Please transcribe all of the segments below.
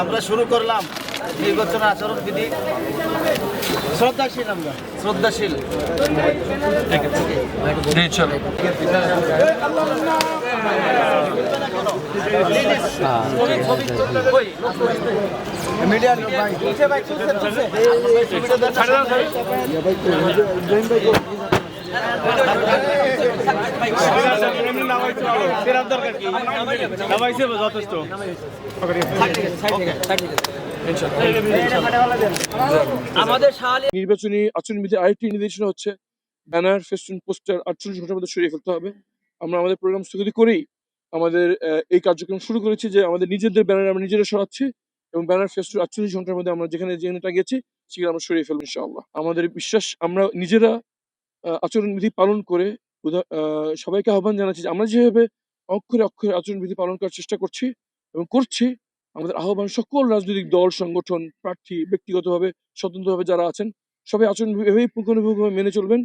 আমরা শুরু করলাম নির্বাচন আচরণ বিধি। শ্রদ্ধাশীল আমরা, শ্রদ্ধাশীল। নির্বাচনী আচরণবিধির আরেকটি নির্দেশনা হচ্ছে ব্যানার, ফেস্টুন, পোস্টার 48 ঘন্টার মধ্যে সরিয়ে ফেলতে হবে। আমরা আমাদের প্রোগ্রাম স্থগিত করেই আমাদের এই কার্যক্রম শুরু করেছি যে আমাদের নিজেদের ব্যানার আমরা নিজেরা সরাচ্ছি এবং ব্যানার, ফেস্টুন 48 ঘন্টার মধ্যে আমরা যেখানে যেখানে টাঙিয়েছি সেখানে আমরা সরিয়ে ফেলবো ইনশাআল্লাহ। আমাদের বিশ্বাস আমরা নিজেরা আচরণবিধি পালন করে সবাইকে আহ্বান জানাচ্ছি যে আমরা যেভাবে অক্ষরে অক্ষরে আচরণবিধি পালন করার চেষ্টা করছি এবং করছি, আমাদের আহ্বান সকল রাজনৈতিক দল, সংগঠন, প্রার্থী, ব্যক্তিগতভাবে স্বতন্ত্রভাবে যারা আছেন সবাই আচরণ এভাবেই পুঙ্খানুপুঙ্খভাবে মেনে চলবেন,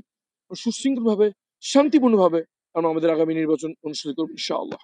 সুশৃঙ্খলভাবে, শান্তিপূর্ণভাবে আমরা আমাদের আগামী নির্বাচন অনুষ্ঠিত করবো ইনশাআল্লাহ।